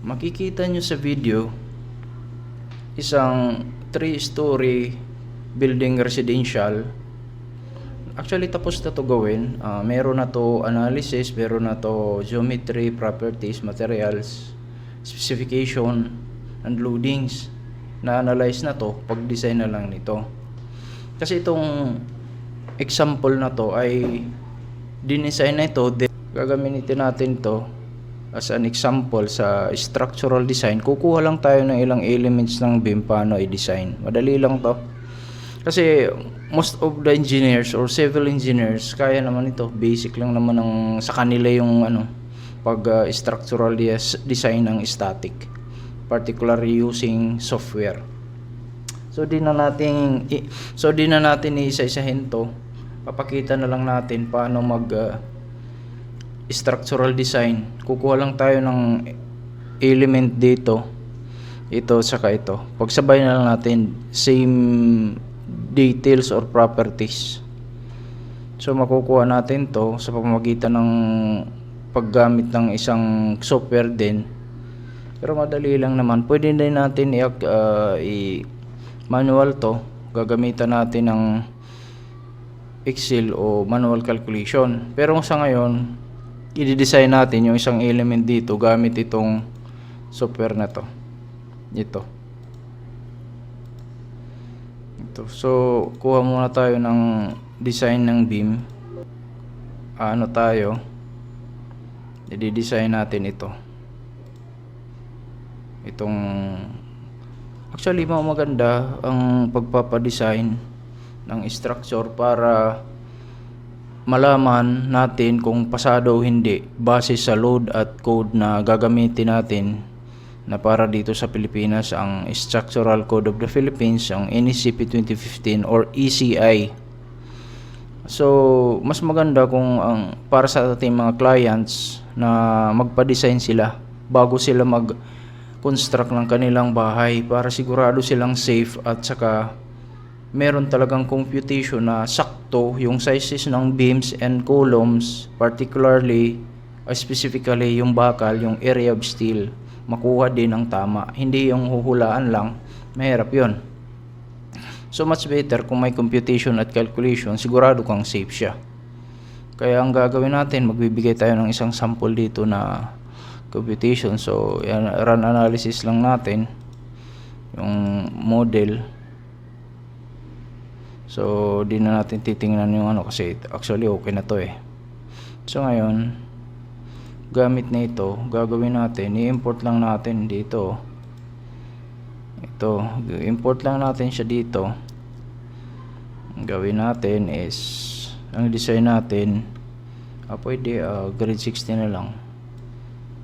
makikita nyo sa video isang 3-story building residential. Actually tapos na to gawin. Meron na to analysis, meron na to geometry, properties, materials, specification, and loadings. Na-analyze na to, pag-design na lang nito. Kasi itong example na to ay dinesign na ito. Gagamitin natin to as an example sa structural design. Kukuha lang tayo ng ilang elements ng beam paano i-design. Madali lang to. Kasi most of the engineers or civil engineers kaya naman ito. Basic lang naman ng sa kanila yung pag structural design ng static, particularly using software. So di na natin iisa-isahin to. Papakita na lang natin paano mag structural design. Kukuha lang tayo ng element dito, ito saka ito. Pagsabay na lang natin same details or properties. So makukuha natin to sa pamamagitan ng paggamit ng isang software din. Pero madali lang naman. Pwede din natin i-manual to. Gagamitan natin ng Excel o manual calculation. Pero sa ngayon i-design natin yung isang element dito gamit itong software na to. Ito. So kuha muna tayo ng design ng beam. Tayo i-design natin ito. Itong actually maganda ang pagpapadesign ng structure para malaman natin kung pasado o hindi base sa load at code na gagamitin natin na para dito sa Pilipinas, ang Structural Code of the Philippines, ang NECP 2015 or ECI. So mas maganda kung para sa ating mga clients na magpa-design sila bago sila mag-construct ng kanilang bahay para sigurado silang safe at saka meron talagang computation na sakto yung sizes ng beams and columns, particularly specifically yung bakal, yung area of steel, makuha din ng tama. Hindi yung huhulaan lang, mahirap yun. So much better kung may computation at calculation, sigurado kang safe siya. Kaya ang gagawin natin, magbibigay tayo ng isang sample dito na computation. So run analysis lang natin yung model. So di na natin titingnan yung kasi actually okay na to eh. So ngayon gamit na ito, gagawin natin, i-import lang natin dito. Ito, import lang natin siya dito. Ang gawin natin is ang design natin pwede grade 60 na lang.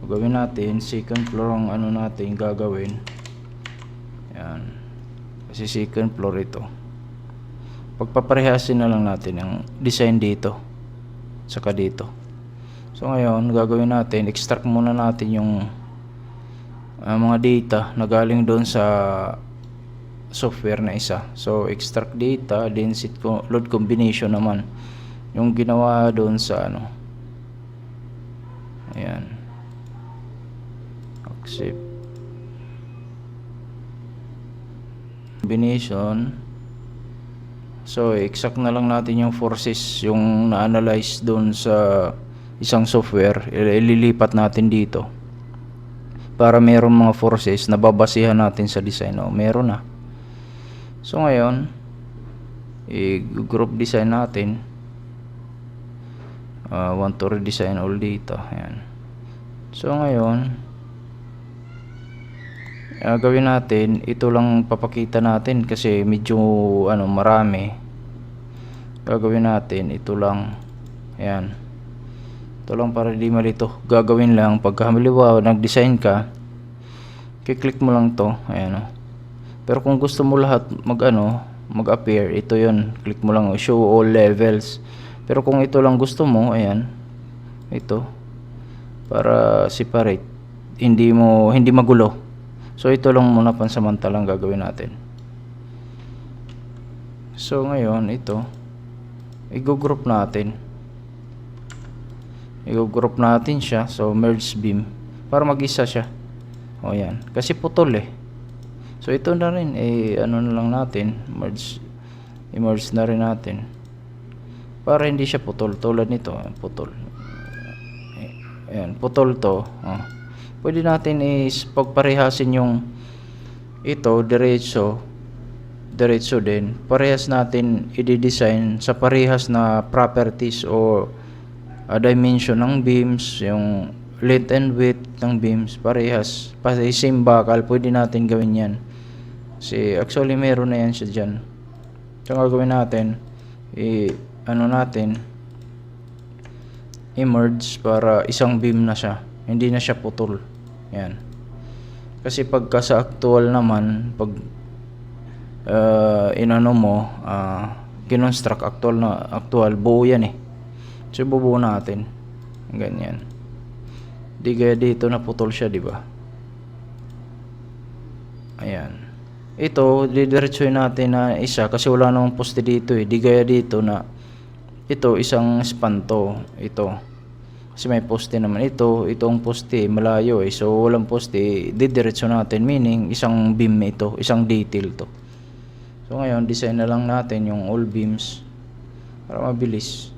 Gawin natin second floor ang natin gagawin. Yan. Kasi second floor ito. Pagpaparehasin na lang natin ang design dito saka dito. So ngayon gagawin natin, extract muna natin yung mga data na galing doon sa software na isa. So extract data, density load combination naman yung ginawa doon sa ayan, accept combination. So exact na lang natin yung forces yung na-analyze doon sa isang software, ililipat natin dito para meron mga forces na babasihan natin sa design. Meron na. So ngayon i-group design natin. Want to redesign all data. Ayan. So ngayon gawin natin, ito lang papakita natin kasi medyo marami. Gagawin natin ito lang. Ayan. Ito lang para di malito. Gagawin lang pagka halimbawa nag-design ka, kiklik mo lang to. Ayan. Pero kung gusto mo lahat mag-appear, ito yon, click mo lang show all levels. Pero kung ito lang gusto mo, ayan, ito para separate, hindi magulo. So ito lang muna pansamantalang gagawin natin. So ngayon ito i-group natin. I-group natin siya. So merge beam para mag-isa siya. O yan, kasi putol eh. So ito na rin, ano na lang natin, i-merge na rin natin. Para hindi siya putol, tulad nito, putol. Ayan, putol to. Pwede natin pagparehasin yung ito, diretso din. Parehas natin i-design sa parehas na properties o dimension ng beams, yung length and width ng beams, parehas. Pati same bakal, pwede natin gawin yan. Kasi actually meron na yan siya dyan. So gagawin natin, i-merge para isang beam na siya. Hindi na siya putol. Yan. Kasi pagka sa actual naman, pag kinonstruct actual, buo yan eh. So bubuo natin. Ganyan. Di gaya dito na putol siya, di ba? Ayan. Ito, didiretsuhin natin na isa kasi wala namang poste dito eh. Di gaya dito na ito, isang span to. Ito. Kasi may poste naman ito. Itong poste, malayo eh. So, walang poste, didiretso natin. Meaning, isang beam ito. Isang detail to. So, ngayon, design na lang natin yung all beams para mabilis.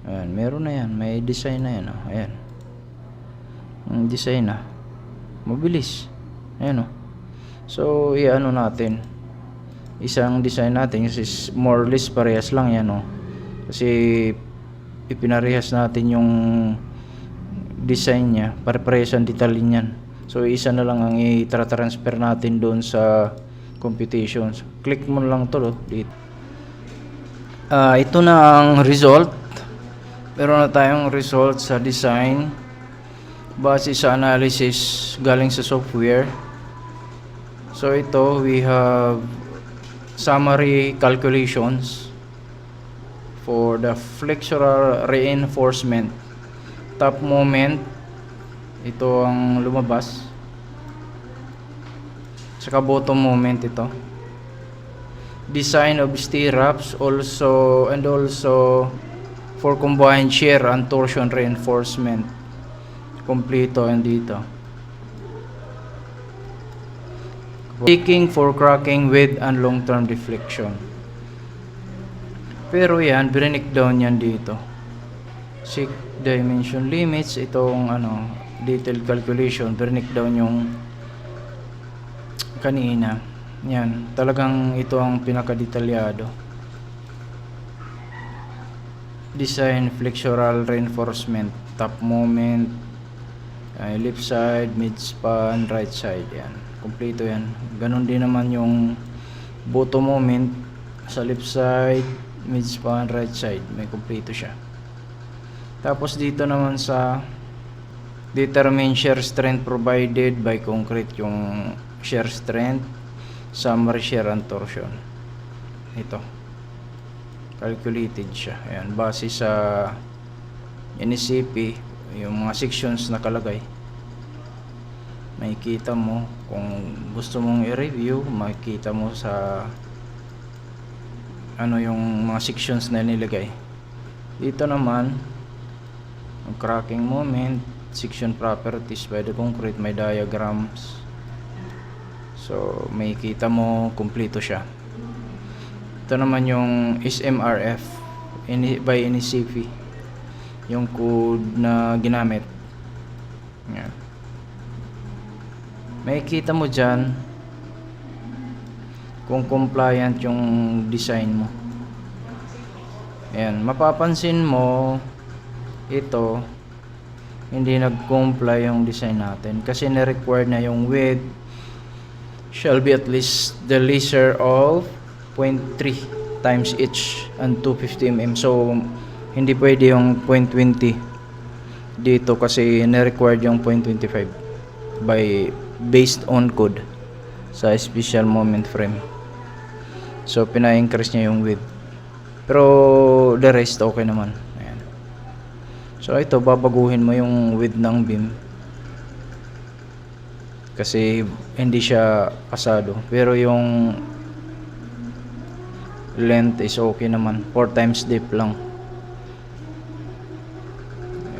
Ayan, meron na yan. May design na yan. Ayan. Ang design na. Mabilis. Ayan o. So, i-ano natin. Isang design natin kasi more or less parehas lang yan o. Kasi ipinarehas natin yung design niya. Pare-parehas ang detalye niyan. So, isa na lang ang i-transfer natin doon sa computations. Click mo lang to dito. Ito na ang result. Meron na tayong result sa design base sa analysis galing sa software. So ito, we have summary calculations for the flexural reinforcement. Top moment, ito ang lumabas. Saka bottom moment ito. Design of stirrups also for combined shear and torsion reinforcement. Kompleto yan dito. Checking for cracking with and long-term deflection. Pero yan, break down yan dito. 6 dimension limits, itong detailed calculation, break down yung kanina. Yan, talagang ito ang pinakadetalyado. Design flexural reinforcement, top moment, left side, mid span, right side. Yan, kompleto yan. Ganon din naman yung bottom moment sa left side, mid span, right side, may kompleto siya. Tapos dito naman sa determine shear strength provided by concrete, yung shear strength, summary shear and torsion. Ito, calculated siya. Ayan, base sa NSCP, yung mga sections nakalagay. Makikita mo kung gusto mong i-review, makikita mo sa yung mga sections na nilagay. Dito naman, ang cracking moment, section properties by the concrete, may diagrams. So, makikita mo kompleto siya. Ito naman yung SMRF by NSCP, yung code na ginamit. Yan. Makikita mo dyan kung compliant yung design mo. Ayan, mapapansin mo ito, hindi nag-comply yung design natin kasi na-require na yung width shall be at least the lesser of 0.3 times each and 250 mm. So hindi pwede yung 0.20 dito kasi na-required yung 0.25 based on code sa special moment frame. So pina-increase niya yung width, pero the rest okay naman. Ayan. So ito, babaguhin mo yung width ng beam kasi hindi siya pasado, pero yung length is okay naman, 4 times deep lang.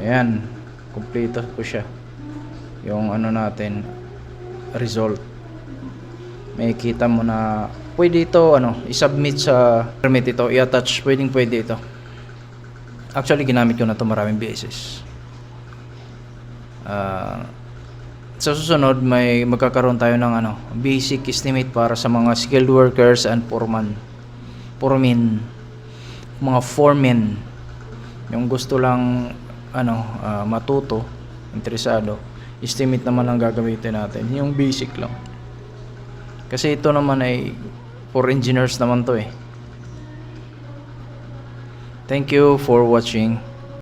Ayan, kumpleto po siya. Yung ano natin, result. May kita mo na pwede ito i-submit sa permit ito, i-attach, pwede ito. Actually, ginamit ko na ito maraming beses. Sa susunod, may magkakaroon tayo ng basic estimate para sa mga skilled workers and foremen, mga foremen. Yung gusto lang matuto, interesado, estimate naman ang gagamitin natin. Yung basic lang. Kasi ito naman ay for engineers naman to eh. Thank you for watching.